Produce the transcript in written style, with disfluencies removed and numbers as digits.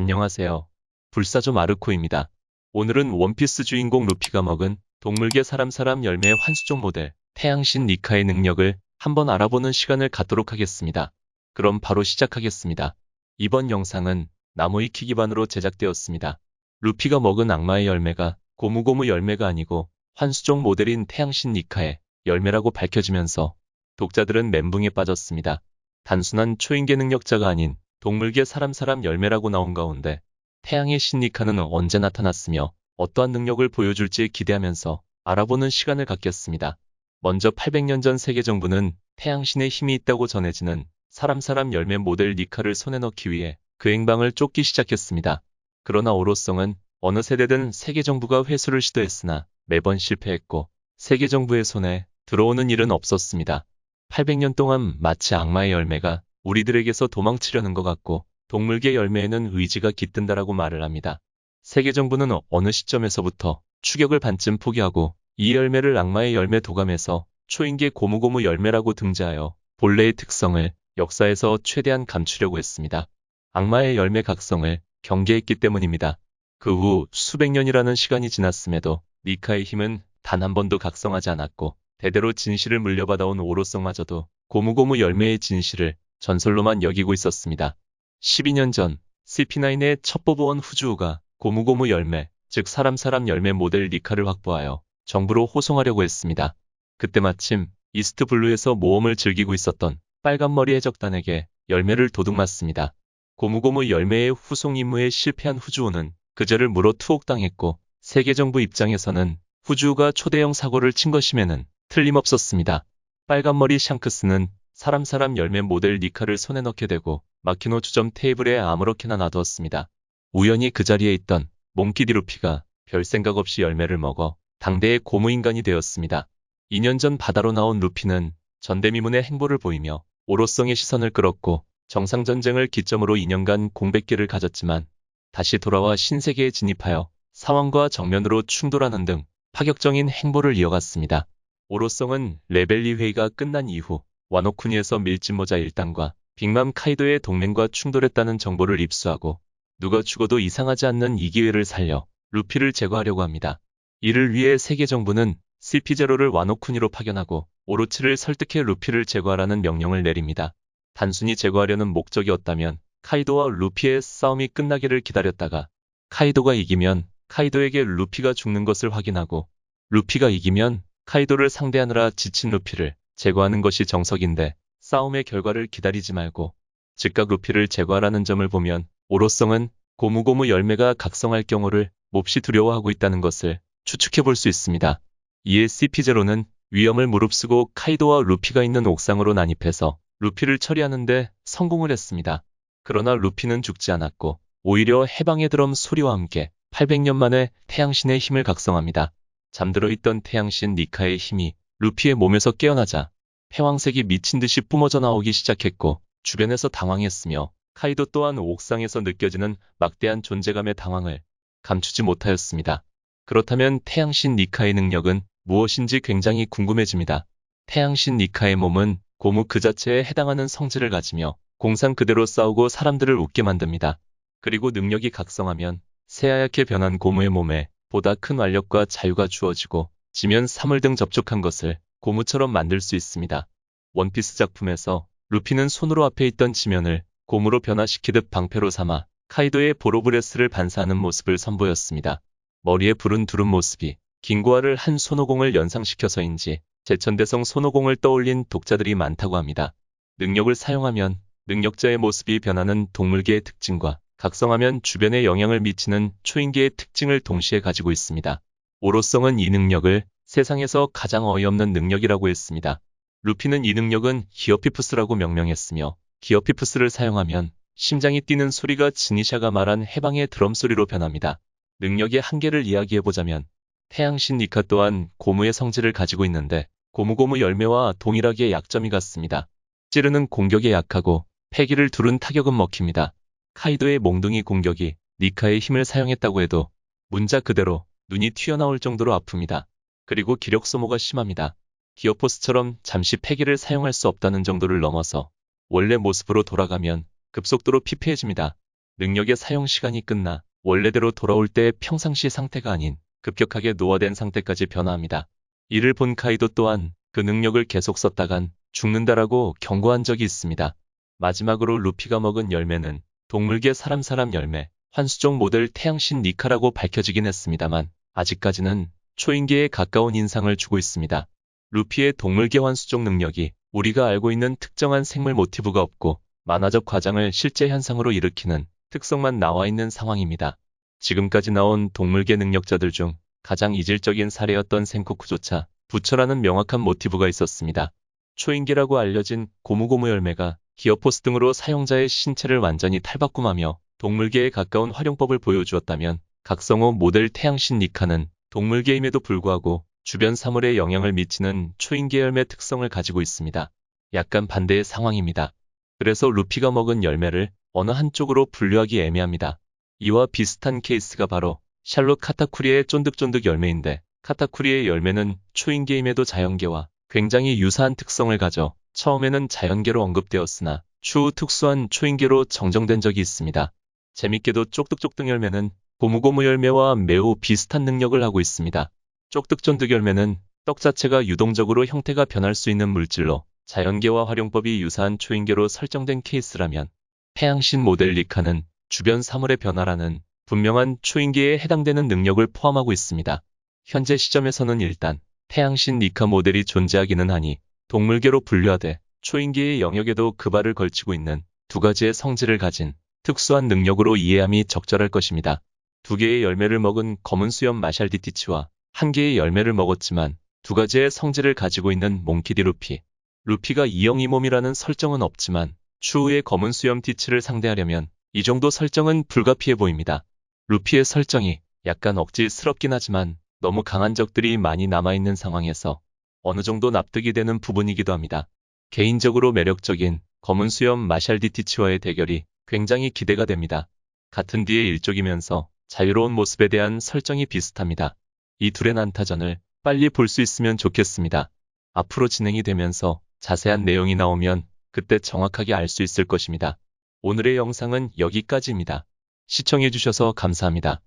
안녕하세요. 불사조 마르코입니다. 오늘은 원피스 주인공 루피가 먹은 동물계 사람 열매의 환수종 모델 태양신 니카의 능력을 한번 알아보는 시간을 갖도록 하겠습니다. 그럼 바로 시작하겠습니다. 이번 영상은 나무위키 기반으로 제작되었습니다. 루피가 먹은 악마의 열매가 고무고무 열매가 아니고 환수종 모델인 태양신 니카의 열매라고 밝혀지면서 독자들은 멘붕에 빠졌습니다. 단순한 초인계 능력자가 아닌 동물계 사람 열매라고 나온 가운데 태양의 신 니카는 언제 나타났으며 어떠한 능력을 보여줄지 기대하면서 알아보는 시간을 갖겠습니다. 먼저 800년 전 세계 정부는 태양신의 힘이 있다고 전해지는 사람 열매 모델 니카를 손에 넣기 위해 그 행방을 쫓기 시작했습니다. 그러나 오로성은 어느 세대든 세계 정부가 회수를 시도했으나 매번 실패했고 세계 정부의 손에 들어오는 일은 없었습니다. 800년 동안 마치 악마의 열매가 우리들에게서 도망치려는 것 같고 동물계 열매에는 의지가 깃든다라고 말을 합니다. 세계 정부는 어느 시점에서부터 추격을 반쯤 포기하고 이 열매를 악마의 열매 도감에서 초인계 고무고무 열매라고 등재하여 본래의 특성을 역사에서 최대한 감추려고 했습니다. 악마의 열매 각성을 경계했기 때문입니다. 그 후 수백 년이라는 시간이 지났음에도 니카의 힘은 단 한 번도 각성하지 않았고 대대로 진실을 물려받아온 오로성마저도 고무고무 열매의 진실을 전설로만 여기고 있었습니다. 12년 전 CP9의 첩보보원 후주우가 고무고무 열매, 즉 사람 열매 모델 니카를 확보하여 정부로 호송하려고 했습니다. 그때 마침 이스트블루에서 모험을 즐기고 있었던 빨간머리 해적단에게 열매를 도둑맞습니다. 고무고무 열매의 후송 임무에 실패한 후주우는 그제를 물어 투옥당했고 세계정부 입장에서는 후주우가 초대형 사고를 친 것임에는 틀림없었습니다. 빨간머리 샹크스는 사람 열매 모델 니카를 손에 넣게 되고 마키노 주점 테이블에 아무렇게나 놔두었습니다. 우연히 그 자리에 있던 몽키디 루피가 별 생각 없이 열매를 먹어 당대의 고무인간이 되었습니다. 2년 전 바다로 나온 루피는 전대미문의 행보를 보이며 오로성의 시선을 끌었고 정상전쟁을 기점으로 2년간 공백기를 가졌지만 다시 돌아와 신세계에 진입하여 상황과 정면으로 충돌하는 등 파격적인 행보를 이어갔습니다. 오로성은 레벨리 회의가 끝난 이후 와노쿠니에서 밀짚모자 1단과 빅맘 카이도의 동맹과 충돌했다는 정보를 입수하고 누가 죽어도 이상하지 않는 이 기회를 살려 루피를 제거하려고 합니다. 이를 위해 세계 정부는 CP0를 와노쿠니로 파견하고 오로치를 설득해 루피를 제거하라는 명령을 내립니다. 단순히 제거하려는 목적이었다면 카이도와 루피의 싸움이 끝나기를 기다렸다가 카이도가 이기면 카이도에게 루피가 죽는 것을 확인하고 루피가 이기면 카이도를 상대하느라 지친 루피를 제거하는 것이 정석인데 싸움의 결과를 기다리지 말고 즉각 루피를 제거하라는 점을 보면 오로성은 고무고무 열매가 각성할 경우를 몹시 두려워하고 있다는 것을 추측해 볼 수 있습니다. 이에 CP0는 위험을 무릅쓰고 카이도와 루피가 있는 옥상으로 난입해서 루피를 처리하는 데 성공을 했습니다. 그러나 루피는 죽지 않았고 오히려 해방의 드럼 소리와 함께 800년 만에 태양신의 힘을 각성합니다. 잠들어 있던 태양신 니카의 힘이 루피의 몸에서 깨어나자 패왕색이 미친 듯이 뿜어져 나오기 시작했고 주변에서 당황했으며 카이도 또한 옥상에서 느껴지는 막대한 존재감의 당황을 감추지 못하였습니다. 그렇다면 태양신 니카의 능력은 무엇인지 굉장히 궁금해집니다. 태양신 니카의 몸은 고무 그 자체에 해당하는 성질을 가지며 공상 그대로 싸우고 사람들을 웃게 만듭니다. 그리고 능력이 각성하면 새하얗게 변한 고무의 몸에 보다 큰 완력과 자유가 주어지고 지면 사물 등 접촉한 것을 고무처럼 만들 수 있습니다. 원피스 작품에서 루피는 손으로 앞에 있던 지면을 고무로 변화시키듯 방패로 삼아 카이도의 보로브레스를 반사하는 모습을 선보였습니다. 머리에 불은 두른 모습이 긴고아를 한 손오공을 연상시켜서인지 제천대성 손오공을 떠올린 독자들이 많다고 합니다. 능력을 사용하면 능력자의 모습이 변하는 동물계의 특징과 각성하면 주변에 영향을 미치는 초인계의 특징을 동시에 가지고 있습니다. 오로성은 이 능력을 세상에서 가장 어이없는 능력이라고 했습니다. 루피는 이 능력은 기어피프스라고 명명했으며 기어피프스를 사용하면 심장이 뛰는 소리가 지니샤가 말한 해방의 드럼 소리로 변합니다. 능력의 한계를 이야기해보자면 태양신 니카 또한 고무의 성질을 가지고 있는데 고무고무 열매와 동일하게 약점이 같습니다. 찌르는 공격에 약하고 패기를 두른 타격은 먹힙니다. 카이도의 몽둥이 공격이 니카의 힘을 사용했다고 해도 문자 그대로 눈이 튀어나올 정도로 아픕니다. 그리고 기력 소모가 심합니다. 기어포스처럼 잠시 패기를 사용할 수 없다는 정도를 넘어서 원래 모습으로 돌아가면 급속도로 피폐해집니다. 능력의 사용 시간이 끝나 원래대로 돌아올 때 평상시 상태가 아닌 급격하게 노화된 상태까지 변화합니다. 이를 본 카이도 또한 그 능력을 계속 썼다간 죽는다라고 경고한 적이 있습니다. 마지막으로 루피가 먹은 열매는 동물계 사람 열매, 환수종 모델 태양신 니카라고 밝혀지긴 했습니다만 아직까지는 초인계에 가까운 인상을 주고 있습니다. 루피의 동물계 환수종 능력이 우리가 알고 있는 특정한 생물 모티브가 없고 만화적 과장을 실제 현상으로 일으키는 특성만 나와 있는 상황입니다. 지금까지 나온 동물계 능력자들 중 가장 이질적인 사례였던 센코쿠조차 부처라는 명확한 모티브가 있었습니다. 초인계라고 알려진 고무고무 열매가 기어포스 등으로 사용자의 신체를 완전히 탈바꿈하며 동물계에 가까운 활용법을 보여주었다면 각성호 모델 태양신 니카는 동물계임에도 불구하고 주변 사물에 영향을 미치는 초인계 열매 특성을 가지고 있습니다. 약간 반대의 상황입니다. 그래서 루피가 먹은 열매를 어느 한쪽으로 분류하기 애매합니다. 이와 비슷한 케이스가 바로 샬롯 카타쿠리의 쫀득쫀득 열매인데 카타쿠리의 열매는 초인계임에도 자연계와 굉장히 유사한 특성을 가져 처음에는 자연계로 언급되었으나 추후 특수한 초인계로 정정된 적이 있습니다. 재밌게도 쪽득쪽득 열매는 고무고무 열매와 매우 비슷한 능력을 하고 있습니다. 쪽득쫀득 열매는 떡 자체가 유동적으로 형태가 변할 수 있는 물질로 자연계와 활용법이 유사한 초인계로 설정된 케이스라면 태양신 모델 니카는 주변 사물의 변화라는 분명한 초인계에 해당되는 능력을 포함하고 있습니다. 현재 시점에서는 일단 태양신 니카 모델이 존재하기는 하니 동물계로 분류하되 초인계의 영역에도 그 발을 걸치고 있는 두 가지의 성질을 가진 특수한 능력으로 이해함이 적절할 것입니다. 두 개의 열매를 먹은 검은 수염 마샬디티치와 한 개의 열매를 먹었지만 두 가지의 성질을 가지고 있는 몽키디 루피. 루피가 이영이몸이라는 설정은 없지만 추후의 검은 수염 티치를 상대하려면 이 정도 설정은 불가피해 보입니다. 루피의 설정이 약간 억지스럽긴 하지만 너무 강한 적들이 많이 남아있는 상황에서 어느 정도 납득이 되는 부분이기도 합니다. 개인적으로 매력적인 검은 수염 마샬디티치와의 대결이 굉장히 기대가 됩니다. 같은 뒤의 일족이면서 자유로운 모습에 대한 설정이 비슷합니다. 이 둘의 난타전을 빨리 볼 수 있으면 좋겠습니다. 앞으로 진행이 되면서 자세한 내용이 나오면 그때 정확하게 알 수 있을 것입니다. 오늘의 영상은 여기까지입니다. 시청해주셔서 감사합니다.